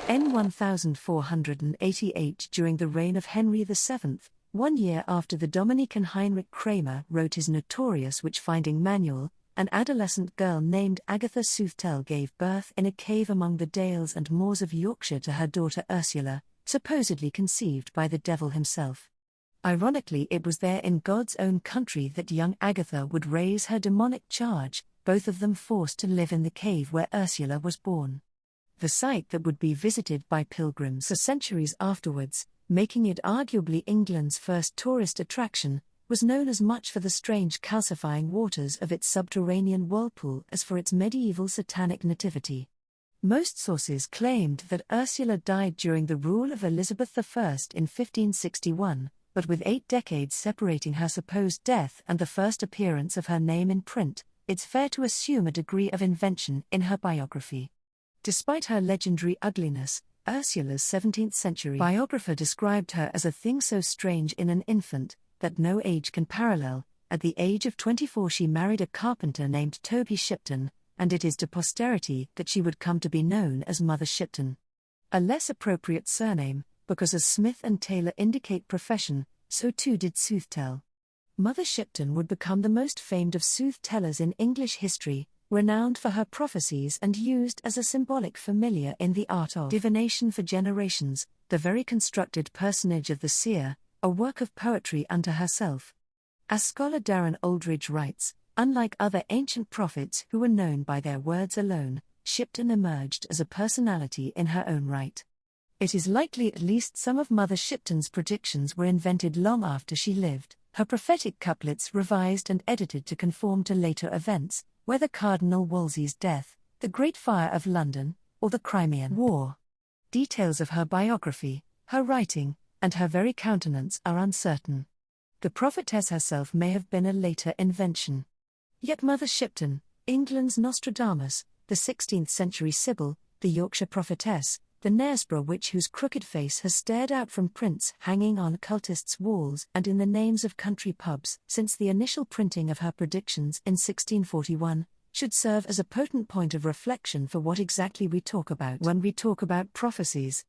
N 1488. During the reign of Henry VII, 1 year after the Dominican Heinrich Kramer wrote his notorious witch-finding manual, an adolescent girl named Agatha Soothtel gave birth in a cave among the dales and moors of Yorkshire to her daughter Ursula, supposedly conceived by the devil himself. Ironically, it was there in God's own country that young Agatha would raise her demonic charge, both of them forced to live in the cave where Ursula was born. The site that would be visited by pilgrims for centuries afterwards, making it arguably England's first tourist attraction, was known as much for the strange calcifying waters of its subterranean whirlpool as for its medieval satanic nativity. Most sources claimed that Ursula died during the rule of Elizabeth I in 1561, but with 8 decades separating her supposed death and the first appearance of her name in print, it's fair to assume a degree of invention in her biography. Despite her legendary ugliness, Ursula's 17th-century biographer described her as a thing so strange in an infant that no age can parallel. At the age of 24 she married a carpenter named Toby Shipton, and it is to posterity that she would come to be known as Mother Shipton. A less appropriate surname, because as Smith and Taylor indicate profession, so too did Soothtel. Mother Shipton would become the most famed of sooth-tellers in English history, renowned for her prophecies and used as a symbolic familiar in the art of divination for generations, the very constructed personage of the seer, a work of poetry unto herself. As scholar Darren Aldridge writes, unlike other ancient prophets who were known by their words alone, Shipton emerged as a personality in her own right. It is likely at least some of Mother Shipton's predictions were invented long after she lived, her prophetic couplets revised and edited to conform to later events, whether Cardinal Wolsey's death, the Great Fire of London, or the Crimean War. Details of her biography, her writing, and her very countenance are uncertain. The prophetess herself may have been a later invention. Yet Mother Shipton, England's Nostradamus, the 16th-century Sibyl, the Yorkshire prophetess, the Knaresborough witch whose crooked face has stared out from prints hanging on cultists' walls and in the names of country pubs since the initial printing of her predictions in 1641, should serve as a potent point of reflection for what exactly we talk about when we talk about prophecies.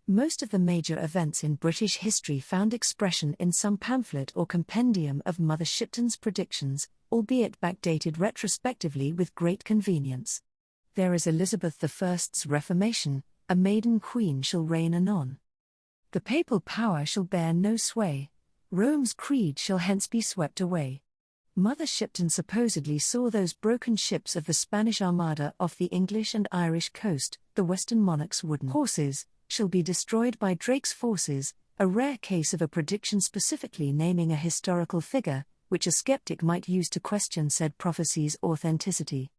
Most of the major events in British history found expression in some pamphlet or compendium of Mother Shipton's predictions, albeit backdated retrospectively with great convenience. There is Elizabeth I's Reformation, a maiden queen shall reign anon. The papal power shall bear no sway. Rome's creed shall hence be swept away. Mother Shipton supposedly saw those broken ships of the Spanish Armada off the English and Irish coast, the Western monarch's wooden horses, shall be destroyed by Drake's forces, a rare case of a prediction specifically naming a historical figure, which a skeptic might use to question said prophecy's authenticity.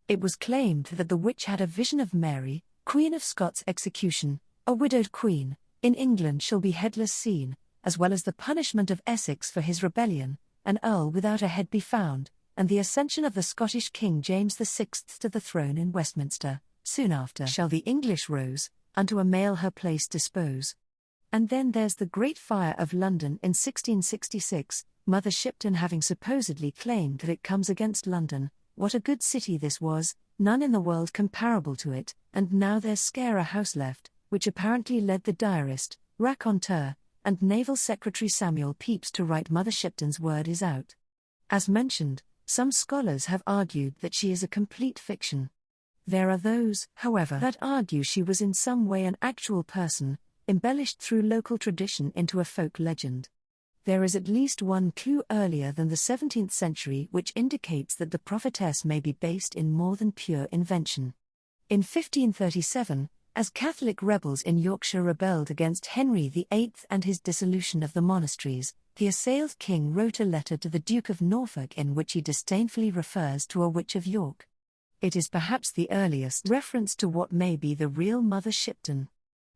It was claimed that the witch had a vision of Mary, Queen of Scots' execution, a widowed queen, in England shall be headless seen, as well as the punishment of Essex for his rebellion, an earl without a head be found, and the ascension of the Scottish King James VI to the throne in Westminster. Soon after shall the English rose, unto a male her place dispose. And then there's the Great Fire of London in 1666, Mother Shipton having supposedly claimed that it comes against London. What a good city this was, none in the world comparable to it, and now there's scare a house left, which apparently led the diarist, raconteur, and Naval Secretary Samuel Pepys to write Mother Shipton's word is out. As mentioned, some scholars have argued that she is a complete fiction. There are those, however, that argue she was in some way an actual person, embellished through local tradition into a folk legend. There is at least one clue earlier than the 17th century which indicates that the prophetess may be based in more than pure invention. In 1537, as Catholic rebels in Yorkshire rebelled against Henry VIII and his dissolution of the monasteries, the assailed king wrote a letter to the Duke of Norfolk in which he disdainfully refers to a witch of York. It is perhaps the earliest reference to what may be the real Mother Shipton.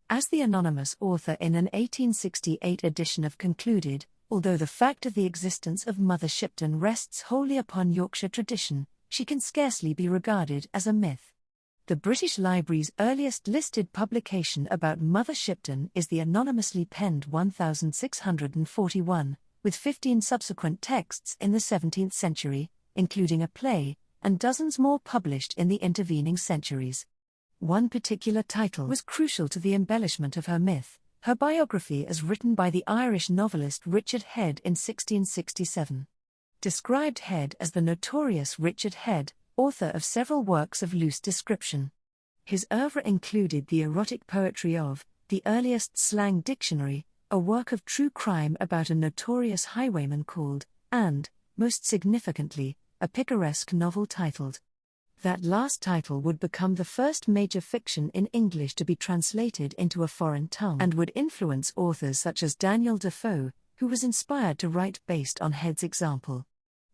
As the anonymous author in an 1868 edition of concluded, although the fact of the existence of Mother Shipton rests wholly upon Yorkshire tradition, she can scarcely be regarded as a myth. The British Library's earliest listed publication about Mother Shipton is the anonymously penned 1641, with 15 subsequent texts in the 17th century, including a play, and dozens more published in the intervening centuries. One particular title was crucial to the embellishment of her myth, her biography as written by the Irish novelist Richard Head in 1667. Described Head as the notorious Richard Head, author of several works of loose description. His oeuvre included the erotic poetry of The Earliest Slang Dictionary, a work of true crime about a notorious highwayman called, and, most significantly, a picaresque novel titled. That last title would become the first major fiction in English to be translated into a foreign tongue and would influence authors such as Daniel Defoe, who was inspired to write based on Head's example.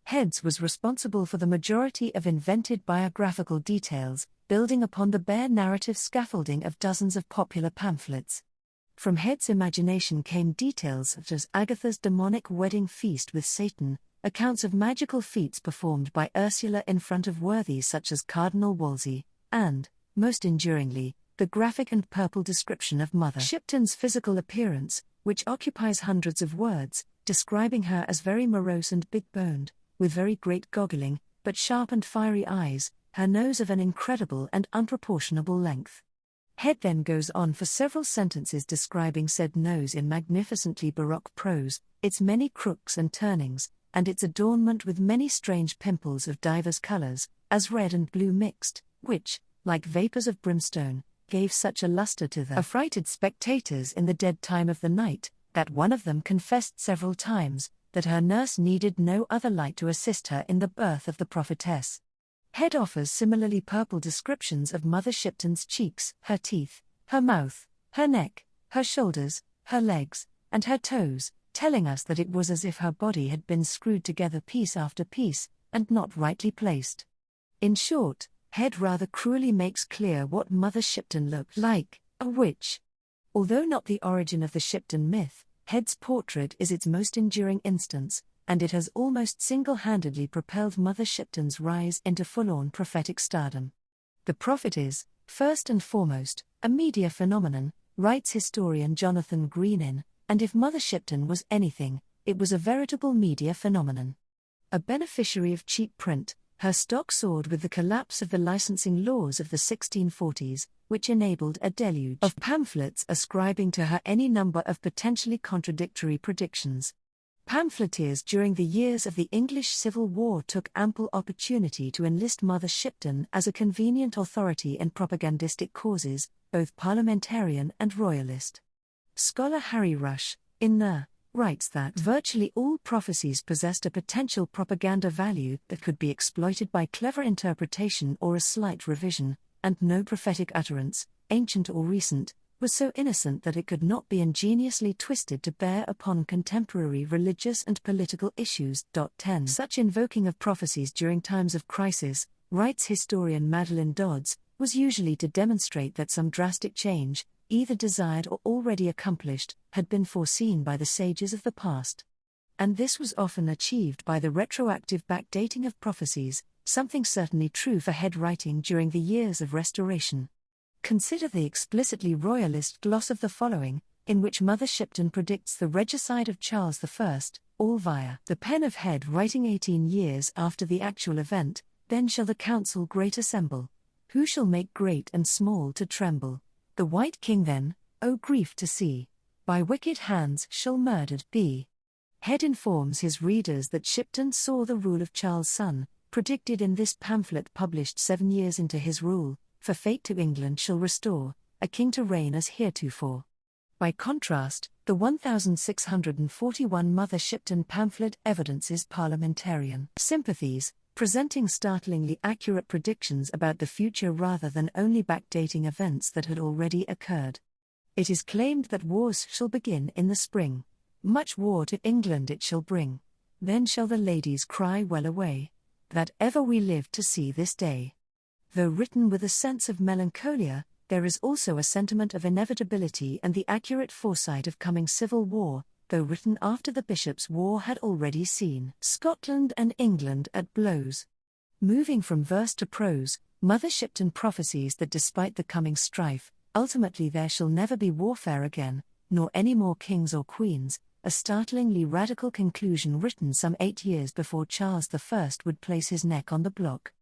Head's was responsible for the majority of invented biographical details, building upon the bare narrative scaffolding of dozens of popular pamphlets. From Head's imagination came details such as Agatha's demonic wedding feast with Satan, accounts of magical feats performed by Ursula in front of worthies such as Cardinal Wolsey, and, most enduringly, the graphic and purple description of Mother Shipton's physical appearance, which occupies hundreds of words, describing her as very morose and big-boned, with very great goggling, but sharp and fiery eyes, her nose of an incredible and unproportionable length. Head then goes on for several sentences describing said nose in magnificently baroque prose, its many crooks and turnings, and its adornment with many strange pimples of divers colors, as red and blue mixed, which, like vapors of brimstone, gave such a luster to the affrighted spectators in the dead time of the night, that one of them confessed several times, that her nurse needed no other light to assist her in the birth of the prophetess. Head offers similarly purple descriptions of Mother Shipton's cheeks, her teeth, her mouth, her neck, her shoulders, her legs, and her toes, telling us that it was as if her body had been screwed together piece after piece, and not rightly placed. In short, Head rather cruelly makes clear what Mother Shipton looked like, a witch. Although not the origin of the Shipton myth, Head's portrait is its most enduring instance, and it has almost single-handedly propelled Mother Shipton's rise into full-on prophetic stardom. The prophet is, first and foremost, a media phenomenon, writes historian Jonathan Greenin, and if Mother Shipton was anything, it was a veritable media phenomenon. A beneficiary of cheap print, her stock soared with the collapse of the licensing laws of the 1640s, which enabled a deluge of pamphlets ascribing to her any number of potentially contradictory predictions. Pamphleteers during the years of the English Civil War took ample opportunity to enlist Mother Shipton as a convenient authority in propagandistic causes, both parliamentarian and royalist. Scholar Harry Rush, in The, writes that virtually all prophecies possessed a potential propaganda value that could be exploited by clever interpretation or a slight revision, and no prophetic utterance, ancient or recent, was so innocent that it could not be ingeniously twisted to bear upon contemporary religious and political issues. 10. Such invoking of prophecies during times of crisis, writes historian Madeline Dodds, was usually to demonstrate that some drastic change, either desired or already accomplished, had been foreseen by the sages of the past. And this was often achieved by the retroactive backdating of prophecies, something certainly true for Head writing during the years of Restoration. Consider the explicitly royalist gloss of the following, in which Mother Shipton predicts the regicide of Charles I, all via the pen of Head writing 18 years after the actual event. Then shall the council great assemble, who shall make great and small to tremble. The White King then, O grief to see, by wicked hands shall murdered be. Head informs his readers that Shipton saw the rule of Charles' son, predicted in this pamphlet published 7 years into his rule, for fate to England shall restore, a king to reign as heretofore. By contrast, the 1641 Mother Shipton pamphlet evidences parliamentarian sympathies, presenting startlingly accurate predictions about the future rather than only backdating events that had already occurred. It is claimed that wars shall begin in the spring. Much war to England it shall bring. Then shall the ladies cry well away, that ever we lived to see this day. Though written with a sense of melancholia, there is also a sentiment of inevitability and the accurate foresight of coming civil war, though written after the Bishops' War had already seen Scotland and England at blows. Moving from verse to prose, Mother Shipton prophesies that despite the coming strife, ultimately there shall never be warfare again, nor any more kings or queens, a startlingly radical conclusion written some 8 years before Charles I would place his neck on the block.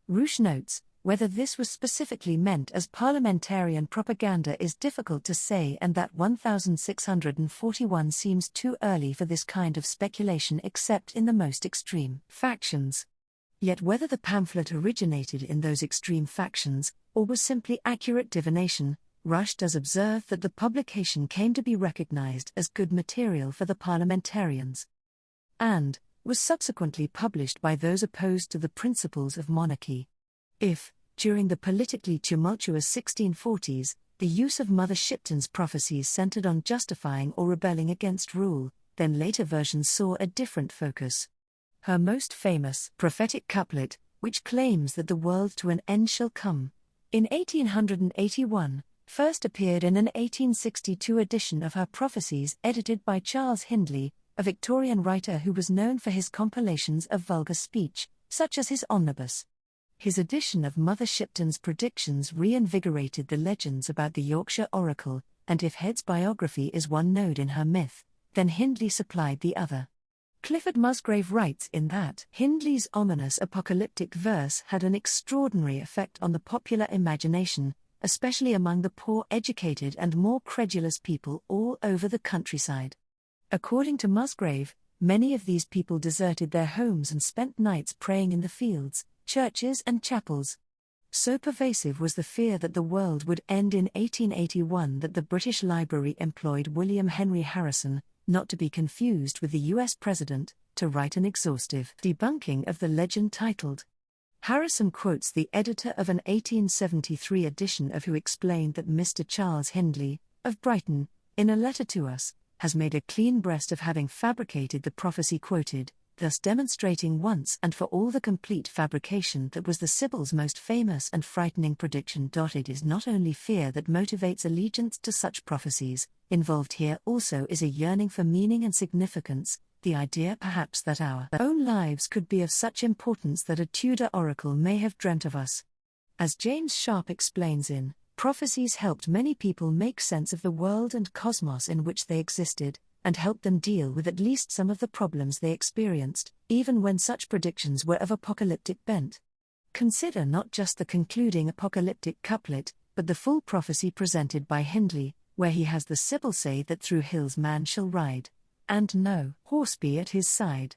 Ruche notes, Whether this was specifically meant as parliamentarian propaganda is difficult to say, and that 1641 seems too early for this kind of speculation except in the most extreme factions. Yet whether the pamphlet originated in those extreme factions, or was simply accurate divination, Rush does observe that the publication came to be recognized as good material for the parliamentarians, and was subsequently published by those opposed to the principles of monarchy. If, during the politically tumultuous 1640s, the use of Mother Shipton's prophecies centered on justifying or rebelling against rule, then later versions saw a different focus. Her most famous prophetic couplet, which claims that the world to an end shall come, in 1881, first appeared in an 1862 edition of her prophecies edited by Charles Hindley, a Victorian writer who was known for his compilations of vulgar speech, such as his Omnibus. His edition of Mother Shipton's predictions reinvigorated the legends about the Yorkshire Oracle, and if Head's biography is one node in her myth, then Hindley supplied the other. Clifford Musgrave writes in that Hindley's ominous apocalyptic verse had an extraordinary effect on the popular imagination, especially among the poor, educated and more credulous people all over the countryside. According to Musgrave, many of these people deserted their homes and spent nights praying in the fields, churches and chapels. So pervasive was the fear that the world would end in 1881 that the British Library employed William Henry Harrison, not to be confused with the US President, to write an exhaustive debunking of the legend titled. Harrison quotes the editor of an 1873 edition of Who explained that Mr. Charles Hindley, of Brighton, in a letter to us, has made a clean breast of having fabricated the prophecy quoted, thus demonstrating once and for all the complete fabrication that was the Sibyl's most famous and frightening prediction. It is not only fear that motivates allegiance to such prophecies, involved here also is a yearning for meaning and significance, the idea perhaps that our own lives could be of such importance that a Tudor oracle may have dreamt of us. As James Sharp explains in Prophecies, helped many people make sense of the world and cosmos in which they existed, and helped them deal with at least some of the problems they experienced, even when such predictions were of apocalyptic bent. Consider not just the concluding apocalyptic couplet, but the full prophecy presented by Hindley, where he has the Sibyl say that through hills man shall ride, and no horse be at his side.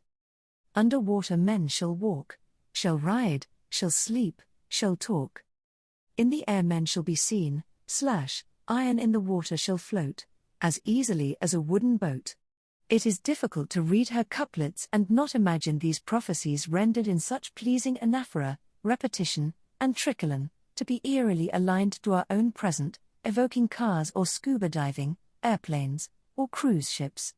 Under water men shall walk, shall ride, shall sleep, shall talk. In the air men shall be seen, iron in the water shall float, as easily as a wooden boat. It is difficult to read her couplets and not imagine these prophecies rendered in such pleasing anaphora, repetition, and tricolon, to be eerily aligned to our own present, evoking cars or scuba diving, airplanes, or cruise ships.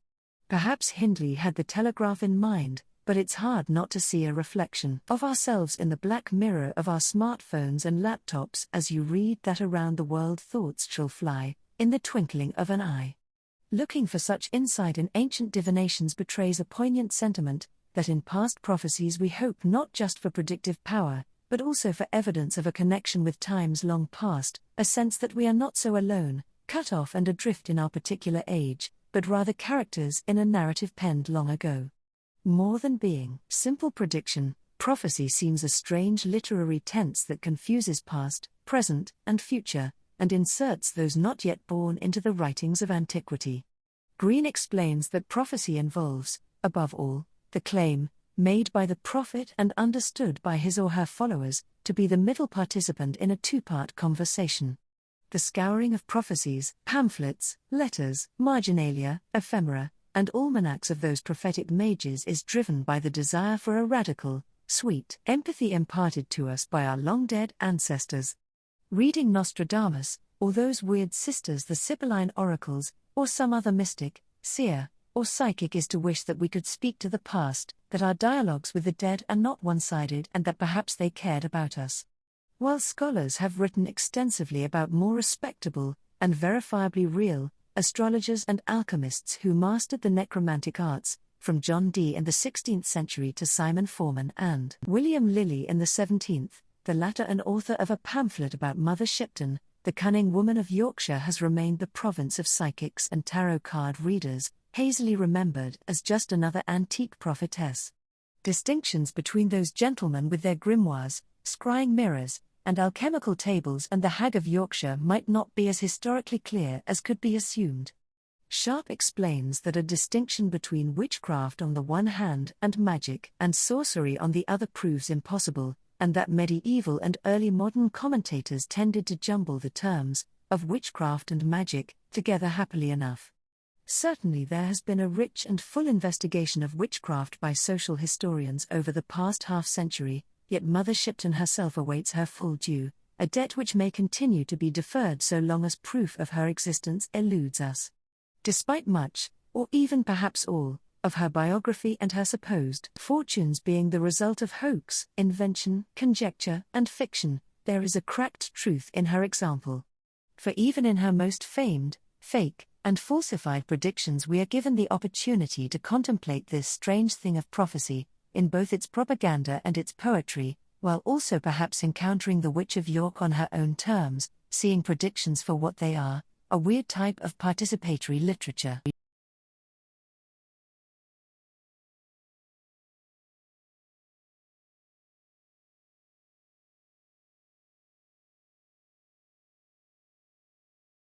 Perhaps Hindley had the telegraph in mind, but it's hard not to see a reflection of ourselves in the black mirror of our smartphones and laptops as you read that around the world thoughts shall fly, in the twinkling of an eye. Looking for such insight in ancient divinations betrays a poignant sentiment, that in past prophecies we hope not just for predictive power, but also for evidence of a connection with times long past, a sense that we are not so alone, cut off and adrift in our particular age, but rather characters in a narrative penned long ago. More than being simple prediction, prophecy seems a strange literary tense that confuses past, present, and future, and inserts those not yet born into the writings of antiquity. Green explains that prophecy involves, above all, the claim, made by the prophet and understood by his or her followers, to be the middle participant in a two-part conversation. The scouring of prophecies, pamphlets, letters, marginalia, ephemera, and almanacs of those prophetic mages is driven by the desire for a radical, sweet empathy imparted to us by our long-dead ancestors. Reading Nostradamus, or those weird sisters the Sibylline oracles, or some other mystic, seer, or psychic is to wish that we could speak to the past, that our dialogues with the dead are not one-sided and that perhaps they cared about us. While scholars have written extensively about more respectable, and verifiably real, astrologers and alchemists who mastered the necromantic arts, from John Dee in the 16th century to Simon Forman and William Lilly in the 17th, the latter an author of a pamphlet about Mother Shipton, the cunning woman of Yorkshire has remained the province of psychics and tarot card readers, hazily remembered as just another antique prophetess. Distinctions between those gentlemen with their grimoires, scrying mirrors, and alchemical tables and the Hag of Yorkshire might not be as historically clear as could be assumed. Sharp explains that a distinction between witchcraft on the one hand and magic and sorcery on the other proves impossible, and that medieval and early modern commentators tended to jumble the terms of witchcraft and magic together happily enough. Certainly there has been a rich and full investigation of witchcraft by social historians over the past half-century, yet Mother Shipton herself awaits her full due, a debt which may continue to be deferred so long as proof of her existence eludes us. Despite much, or even perhaps all, of her biography and her supposed fortunes being the result of hoax, invention, conjecture, and fiction, there is a cracked truth in her example. For even in her most famed, fake, and falsified predictions we are given the opportunity to contemplate this strange thing of prophecy, in both its propaganda and its poetry, while also perhaps encountering the Witch of York on her own terms, seeing predictions for what they are, a weird type of participatory literature.